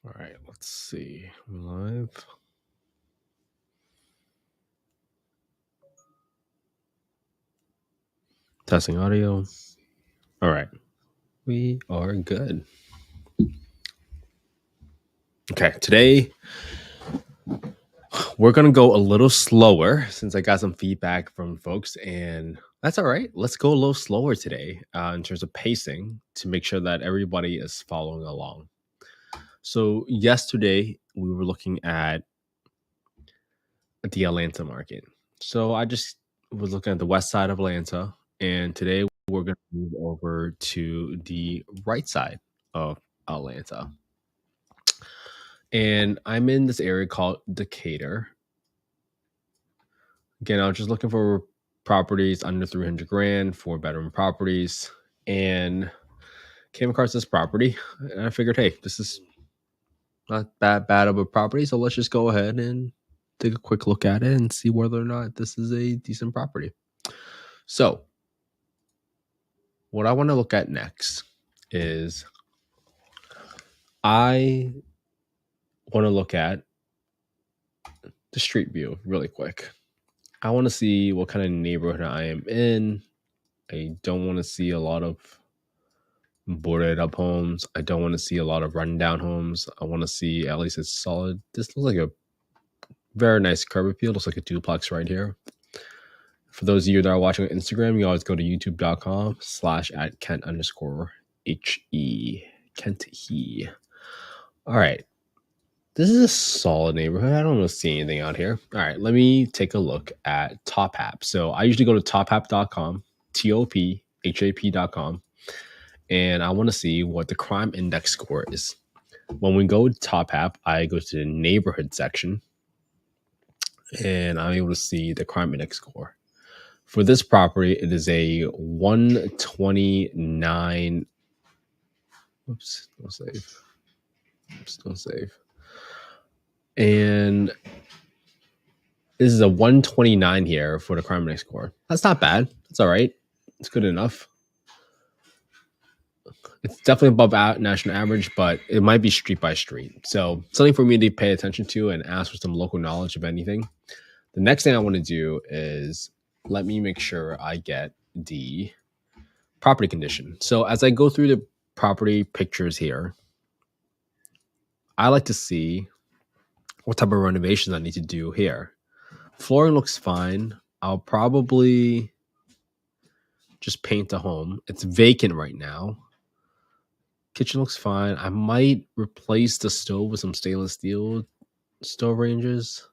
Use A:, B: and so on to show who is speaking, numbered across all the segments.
A: All right, let's see. Live. Testing audio. All right. We are good. Okay, today we're going to go a little slower since I got some feedback from folks, and that's all right. Let's go a little slower today in terms of pacing to make sure that everybody is following along. So, yesterday we were looking at the Atlanta market. So, I just was looking at the west side of Atlanta, and today we're going to move over to the right side of Atlanta. And I'm in this area called Decatur. Again, I was just looking for properties under 300 grand, 4-bedroom properties, and came across this property. And I figured, hey, this is not that bad of a property. So let's just go ahead and take a quick look at it and see whether or not this is a decent property. So, what I want to look at next is I want to look at the street view really quick. I want to see what kind of neighborhood I am in. I don't want to see a lot of boarded up homes. I don't want to see a lot of rundown homes. I want to see at least it's solid. This looks like a very nice curb appeal. Looks like a duplex right here. For those of you that are watching on Instagram, you always go to youtube.com/@Kent_HE. Kent He. All right. This is a solid neighborhood. I don't see anything out here. All right. Let me take a look at TopHap. So I usually go to tophap.com, TOPHAP.com, and I want to see what the crime index score is. When we go to TopHap, I go to the neighborhood section, and I'm able to see the crime index score. For this property, it is a 129. Oops, don't save. Oops, don't save. And this is a 129 here for the crime index score. That's not bad. That's all right. It's good enough. It's definitely above national average, but it might be street by street. So something for me to pay attention to and ask for some local knowledge of anything. The next thing I want to do is let me make sure I get the property condition. So as I go through the property pictures here, I like to see what type of renovations I need to do here. Flooring looks fine. I'll probably just paint the home. It's vacant right now. Kitchen looks fine. I might replace the stove with some stainless steel stove ranges.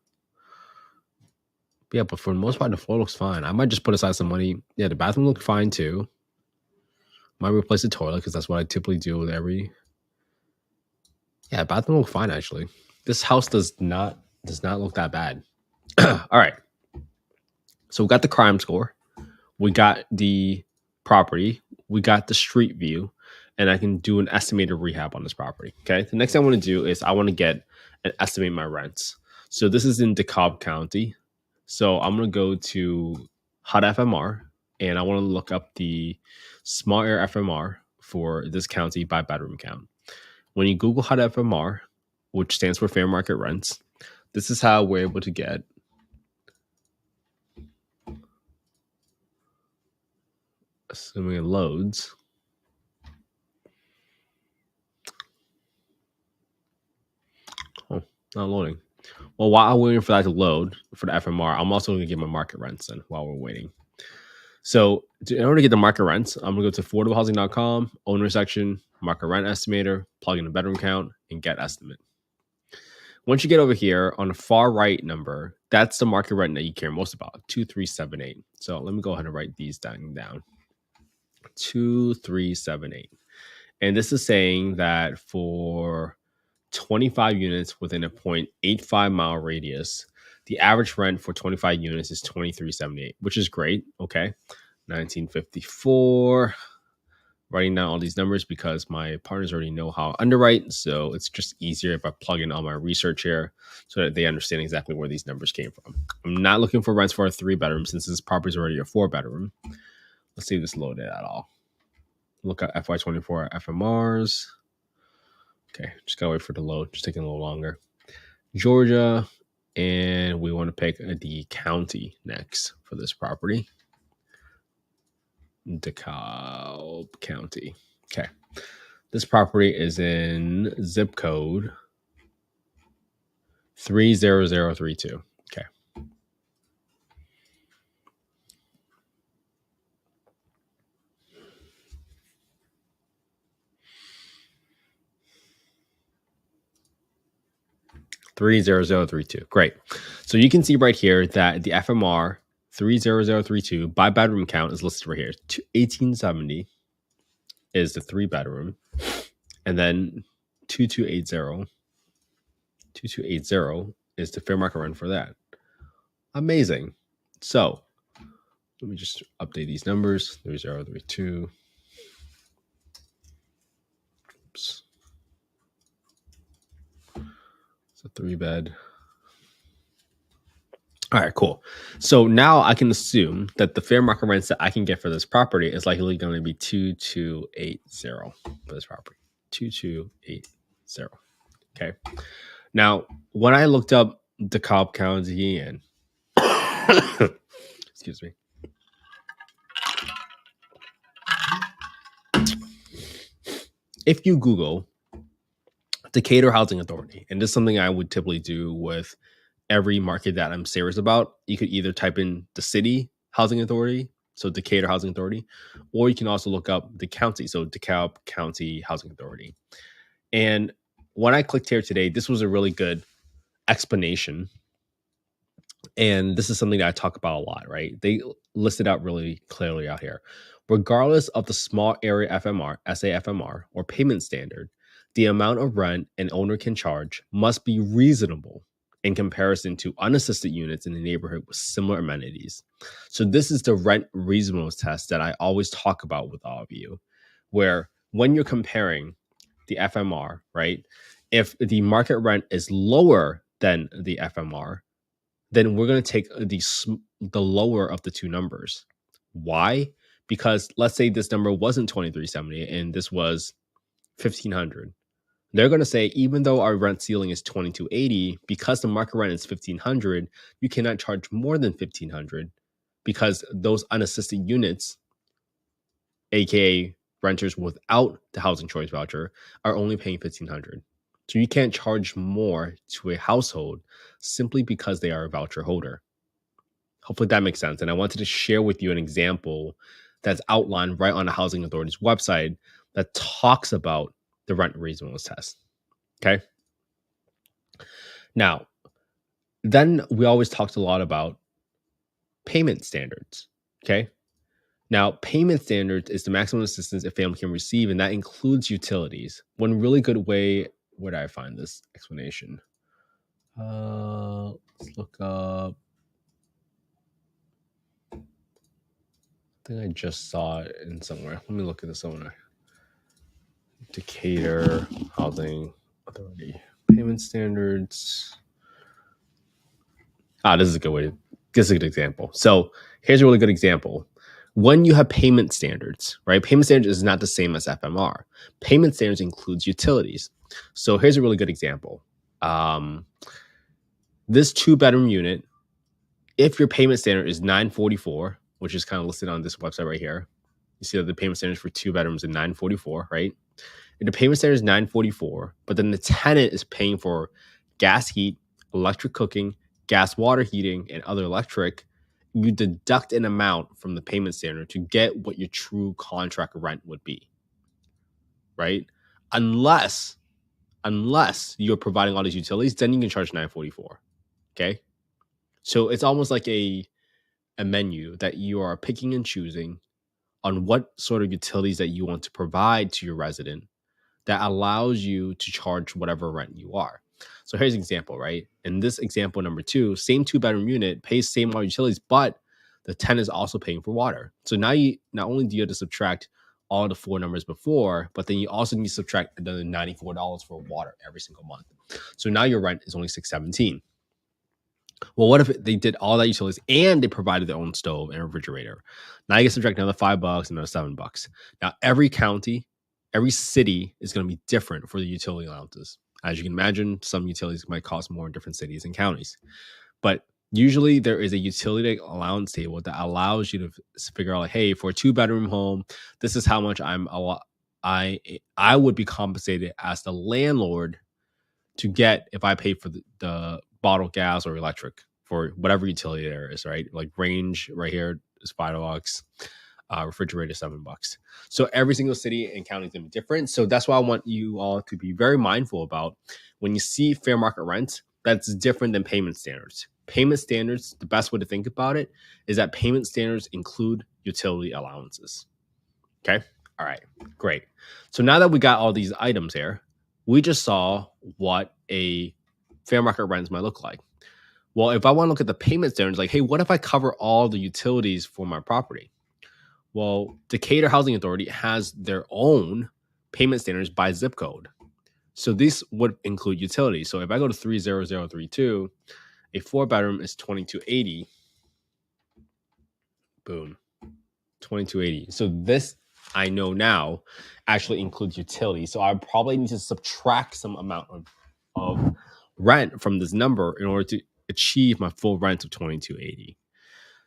A: Yeah, but for the most part, the floor looks fine. I might just put aside some money. Yeah, the bathroom looks fine too. Might replace the toilet because that's what I typically do with every. Yeah, bathroom looks fine actually. This house does not look that bad. All right. So we got the crime score. We got the property. We got the street view. And I can do an estimated rehab on this property. Okay. The next thing I want to do is I want to get and estimate my rents. So this is in DeKalb County. So I'm going to go to Hot FMR and I want to look up the small area FMR for this county by bedroom count. When you Google Hot FMR, which stands for fair market rents, this is how we're able to get assuming it loads. Oh, not loading. Well, while I'm waiting for that to load for the FMR, I'm also going to get my market rents in while we're waiting. So in order to get the market rents, I'm going to go to affordablehousing.com, owner section, market rent estimator, plug in the bedroom count, and get estimate. Once you get over here on the far right number, that's the market rent that you care most about, 2378. So let me go ahead and write these down. 2378. And this is saying that for 25 units within a 0.85 mile radius, the average rent for 25 units is $23.78, which is great. Okay. 1954. Writing down all these numbers because my partners already know how I underwrite. So it's just easier if I plug in all my research here so that they understand exactly where these numbers came from. I'm not looking for rents for a 3-bedroom since this property is already a 4-bedroom. Let's see if this loaded at all. Look at FY24 FMRs. Okay, just gotta wait for the load. Just taking a little longer. Georgia, and we want to pick the county next for this property. DeKalb County. Okay. This property is in zip code 30032. Okay. $30032. Great. So you can see right here that the FMR 30032 by bedroom count is listed right here. 1870 is the 3-bedroom, and then 2280 is the fair market rent for that. Amazing. So let me just update these numbers. 3032. Oops. It's a 3-bed. All right, cool. So now I can assume that the fair market rents that I can get for this property is likely going to be 2280 for this property. 2280. Okay. Now, when I looked up DeKalb County and excuse me. If you Google Decatur Housing Authority, and this is something I would typically do with every market that I'm serious about, you could either type in the city housing authority, so Decatur Housing Authority, or you can also look up the county, so DeKalb County Housing Authority. And when I clicked here today, this was a really good explanation. And this is something that I talk about a lot, right? They listed out really clearly out here. Regardless of the small area FMR, SAFMR, or payment standard, the amount of rent an owner can charge must be reasonable in comparison to unassisted units in the neighborhood with similar amenities. So this is the rent reasonableness test that I always talk about with all of you, where when you're comparing the FMR, right? If the market rent is lower than the FMR, then we're going to take the lower of the two numbers. Why? Because let's say this number wasn't 2370 and this was 1500. They're going to say, even though our rent ceiling is 2280, because the market rent is 1500, you cannot charge more than 1500 because those unassisted units, aka renters without the housing choice voucher, are only paying 1500. So you can't charge more to a household simply because they are a voucher holder. Hopefully that makes sense. And I wanted to share with you an example that's outlined right on the Housing Authority's website that talks about the rent reasonableness test. Okay. Now, then we always talked a lot about payment standards. Okay. Now, payment standards is the maximum assistance a family can receive, and that includes utilities. One really good way, where did I find this explanation? Let's look up. I think I just saw it in somewhere. Let me look at this somewhere. Decatur Housing Authority. Payment standards. This is a good way. This is a good example. So here's a really good example. When you have payment standards, right? Payment standards is not the same as FMR. Payment standards includes utilities. So here's a really good example. This 2-bedroom unit, if your payment standard is $944, which is kind of listed on this website right here, you see that the payment standards for 2 bedrooms is $944, right? And the payment standard is $944, but then the tenant is paying for gas heat, electric cooking, gas water heating, and other electric. You deduct an amount from the payment standard to get what your true contract rent would be, right? Unless you're providing all these utilities, then you can charge $944. Okay. So it's almost like a menu that you are picking and choosing on what sort of utilities that you want to provide to your resident that allows you to charge whatever rent you are. So here's an example, right? In this example number 2, same 2-bedroom unit pays same water utilities, but the tenant is also paying for water. So now you not only do you have to subtract all the 4 numbers before, but then you also need to subtract another $94 for water every single month. So now your rent is only $617. Well, what if they did all that utilities and they provided their own stove and refrigerator? Now you get to subtract another $5, another $7. Now every county every city is going to be different for the utility allowances. As you can imagine, some utilities might cost more in different cities and counties. But usually there is a utility allowance table that allows you to figure out, like, hey, for a 2-bedroom home, this is how much I would be compensated as the landlord to get if I pay for the bottled gas or electric for whatever utility there is, right? Like range right here is $5, refrigerator $7. So every single city and county is going to be different. So that's why I want you all to be very mindful about when you see fair market rent, that's different than payment standards. Payment standards, the best way to think about it is that payment standards include utility allowances. Okay. All right. Great. So now that we got all these items here, we just saw what a fair market rents might look like. Well, if I want to look at the payment standards, like, hey, what if I cover all the utilities for my property? Well, Decatur Housing Authority has their own payment standards by zip code. So these would include utilities. So if I go to 30032, a 4-bedroom is 2280. Boom. 2280. So this, I know now, actually includes utilities. So I probably need to subtract some amount of rent from this number in order to achieve my full rent of 2280.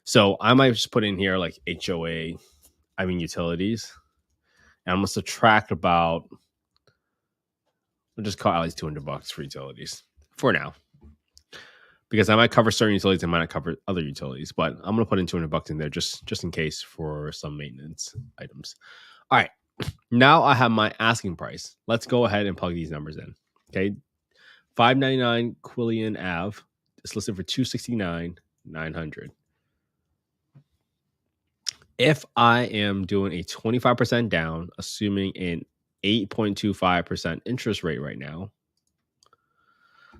A: So I might just put in here like utilities. And I'm going to subtract about, we'll just call at least $200 for utilities for now. Because I might cover certain utilities, I might not cover other utilities, but I'm going to put in $200 in there just in case for some maintenance items. All right. Now I have my asking price. Let's go ahead and plug these numbers in. Okay. 599 Quillian Ave is listed for $269,900. If I am doing a 25% down, assuming an 8.25% interest rate right now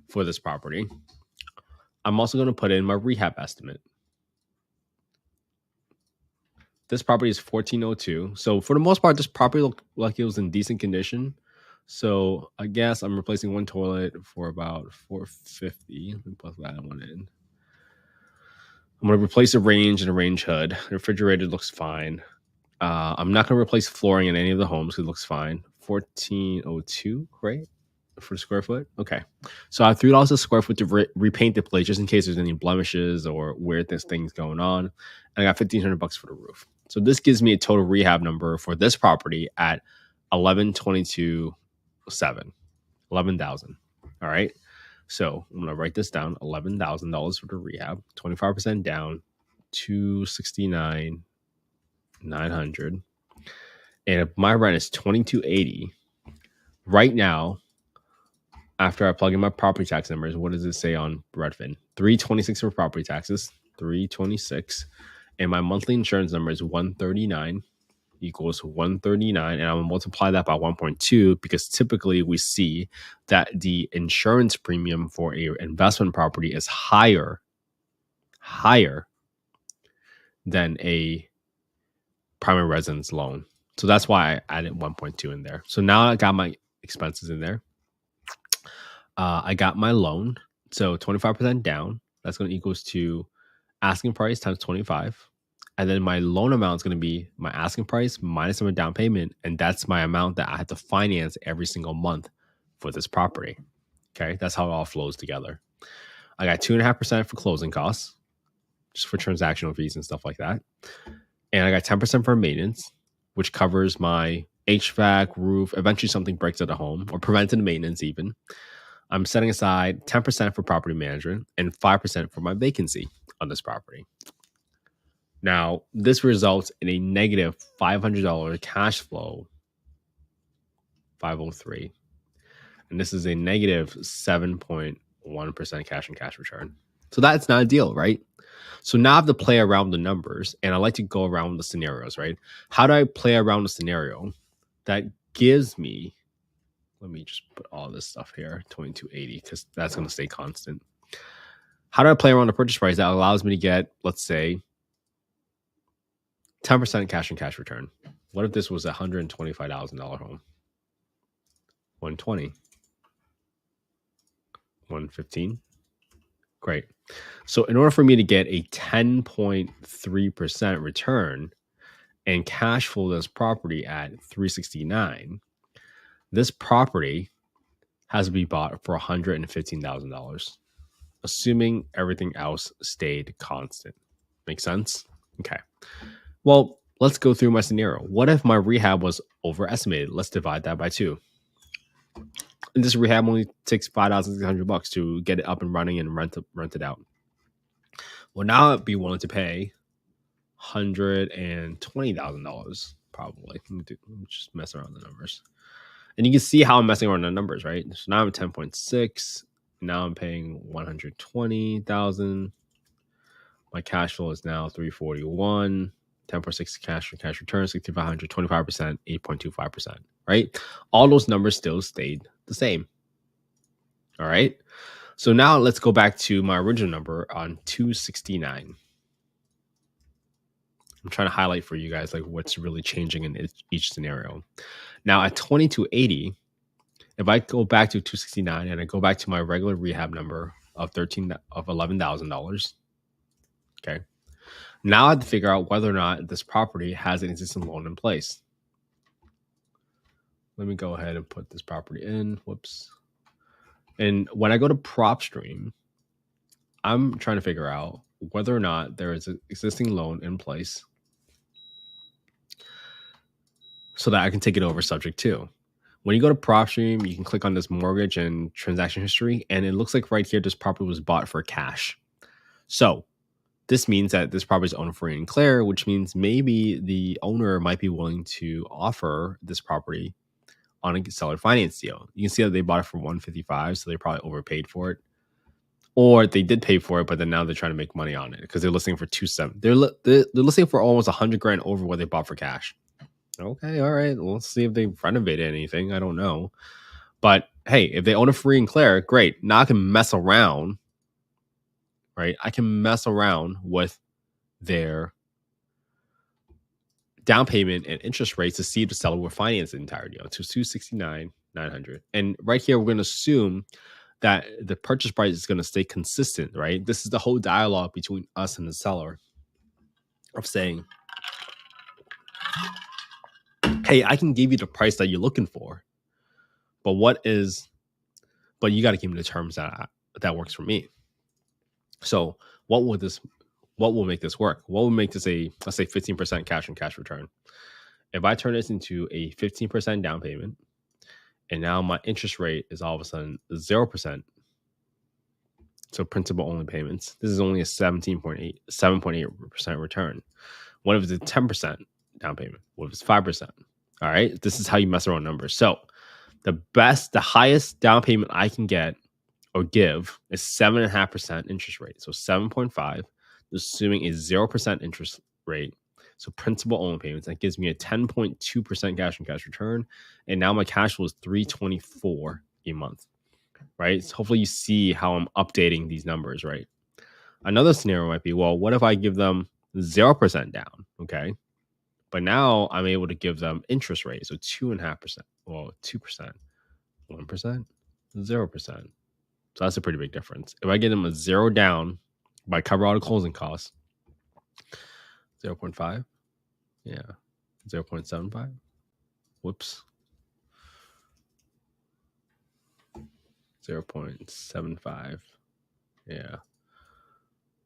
A: for this property, I'm also going to put in my rehab estimate. This property is 1402. So for the most part, this property looked like it was in decent condition. So I guess I'm replacing one toilet for about $450. Let me put that one in. I'm going to replace a range and a range hood. The refrigerator looks fine. I'm not going to replace flooring in any of the homes because it looks fine. 1402, right? For the square foot? Okay. So I have $3 a square foot to repaint the place just in case there's any blemishes or weird things going on. And I got $1,500 for the roof. So this gives me a total rehab number for this property at $11,227. All right. So I'm going to write this down. $11,000 for the rehab, 25% down, $269,900. And if my rent is $2,280 right now, after I plug in my property tax numbers, what does it say on Redfin? $326 for property taxes, $326, and my monthly insurance number is $139 equals $139, and I'm gonna multiply that by 1.2 because typically we see that the insurance premium for a investment property is higher than a primary residence loan. So that's why I added 1.2 in there. So now I got my expenses in there. I got my loan, so 25% down. That's going to equals to asking price times 25. And then my loan amount is going to be my asking price minus my down payment. And that's my amount that I have to finance every single month for this property. Okay. That's how it all flows together. I got 2.5% for closing costs, just for transactional fees and stuff like that. And I got 10% for maintenance, which covers my HVAC, roof. Eventually something breaks at the home, or preventive maintenance even. I'm setting aside 10% for property management and 5% for my vacancy on this property. Now, this results in a negative $500 cash flow, 503. And this is a negative 7.1% cash and cash return. So that's not ideal, right? So now I have to play around with the numbers, and I like to go around with the scenarios, right? How do I play around the scenario that gives me, let me just put all this stuff here, 2280, because that's going to stay constant. How do I play around the purchase price that allows me to get, let's say, 10% cash and cash return? What if this was a $125,000 home? 120, 115. Great. So in order for me to get a 10.3% return and cash flow this property at 369, This property has to be bought for $115,000, assuming everything else stayed constant. Make sense? Okay. Well, let's go through my scenario. What if my rehab was overestimated? Let's divide that by 2. And this rehab only takes $5,600 to get it up and running and rent it out. Well, now I'd be willing to pay $120,000 probably. Let me just mess around the numbers. And you can see how I'm messing around the numbers, right? So now I'm at 10.6. Now I'm paying $120,000. My cash flow is now $341. 10.6 cash for cash return, 6,500, 25%, 8.25%, right? All those numbers still stayed the same. All right. So now let's go back to my original number on 269. I'm trying to highlight for you guys like what's really changing in each scenario. Now at 2280, if I go back to 269 and I go back to my regular rehab number of $11,000, okay. Now I have to figure out whether or not this property has an existing loan in place. Let me go ahead and put this property in. Whoops. And when I go to PropStream, I'm trying to figure out whether or not there is an existing loan in place so that I can take it over subject to. When you go to PropStream, you can click on this mortgage and transaction history, and it looks like right here, this property was bought for cash. So this means that this property is owned free and clear, which means maybe the owner might be willing to offer this property on a seller finance deal. You can see that they bought it for $155, so they probably overpaid for it. Or they did pay for it, but then now they're trying to make money on it because they're listing for $270. They're listing for almost $100,000 over what they bought for cash. Okay, all right. Well, let's see if they renovated anything. I don't know. But hey, if they own it free and clear, great. Now I can mess around, right? I can mess around with their down payment and interest rates to see if the seller will finance the entire deal to $269,900. And right here, we're going to assume that the purchase price is going to stay consistent, right? This is the whole dialogue between us and the seller of saying, hey, I can give you the price that you're looking for, but you got to give me the terms that works for me. So what will make this work? What will make this let's say 15% cash and cash return? If I turn this into a 15% down payment, and now my interest rate is all of a sudden 0%. So principal only payments. This is only a 7.8% return. What if it's a 10% down payment? What if it's 5%? All right. This is how you mess around numbers. So the highest down payment I can get or give is 7.5% interest rate. So 7.5, assuming a 0% interest rate. So principal only payments. That gives me a 10.2% cash and cash return. And now my cash flow is $324 a month. Right? So hopefully you see how I'm updating these numbers, right? Another scenario might be, well, what if I give them 0% down? Okay. But now I'm able to give them interest rate. So 2.5%. Well, 2%, 1%, 0%. So that's a pretty big difference. If I get them a 0 down, by cover all the closing costs, 0.5. Yeah. 0.75. Whoops. 0.75. Yeah.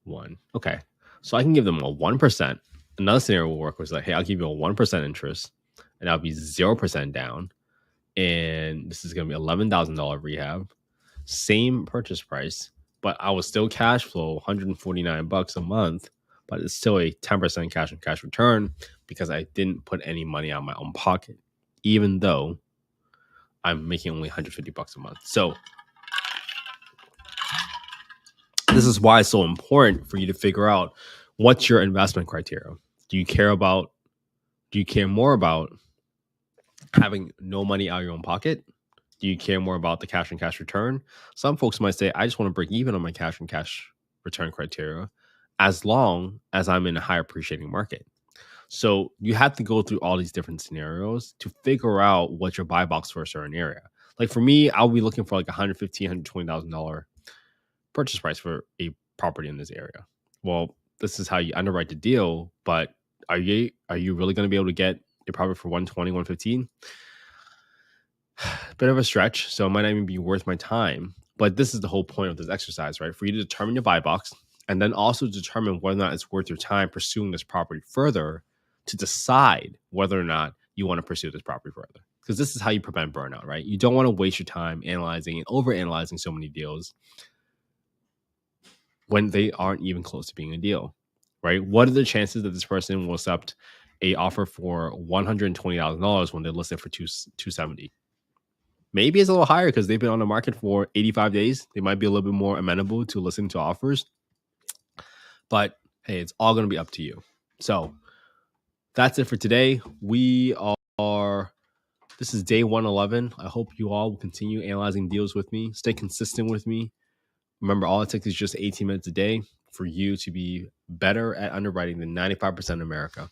A: 1. Okay. So I can give them a 1%. Another scenario will work was like, hey, I'll give you a 1% interest and I'll be 0% down. And this is going to be $11,000 rehab. Same purchase price, but I will still cash flow $149 a month, but it's still a 10% cash and cash return because I didn't put any money out of my own pocket, even though I'm making only $150 a month. So this is why it's so important for you to figure out what's your investment criteria. Do you care more about having no money out of your own pocket? Do you care more about the cash and cash return? Some folks might say, I just want to break even on my cash and cash return criteria as long as I'm in a high appreciating market. So you have to go through all these different scenarios to figure out what your buy box for a certain area. Like for me, I'll be looking for like $115,000, $120,000 purchase price for a property in this area. Well, this is how you underwrite the deal, but are you really going to be able to get a property for 120, 115? Bit of a stretch, so it might not even be worth my time. But this is the whole point of this exercise, right? For you to determine your buy box and then also determine whether or not it's worth your time pursuing this property further to decide whether or not you want to pursue this property further. Because this is how you prevent burnout, right? You don't want to waste your time analyzing and overanalyzing so many deals when they aren't even close to being a deal, right? What are the chances that this person will accept a offer for $120,000 when they list it for $270,000? Maybe it's a little higher because they've been on the market for 85 days. They might be a little bit more amenable to listening to offers. But hey, it's all going to be up to you. So that's it for today. This is day 111. I hope you all will continue analyzing deals with me. Stay consistent with me. Remember, all it takes is just 18 minutes a day for you to be better at underwriting than 95% of America.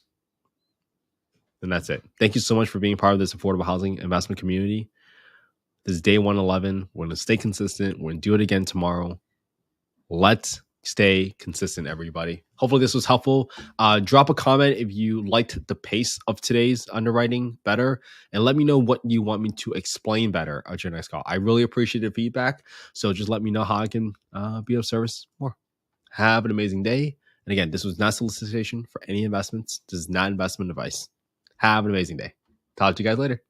A: And that's it. Thank you so much for being part of this affordable housing investment community. This is day 111. We're going to stay consistent. We're going to do it again tomorrow. Let's stay consistent, everybody. Hopefully this was helpful. Drop a comment if you liked the pace of today's underwriting better, and let me know what you want me to explain better at your next call. I really appreciate the feedback. So just let me know how I can be of service more. Have an amazing day. And again, this was not solicitation for any investments. This is not investment advice. Have an amazing day. Talk to you guys later.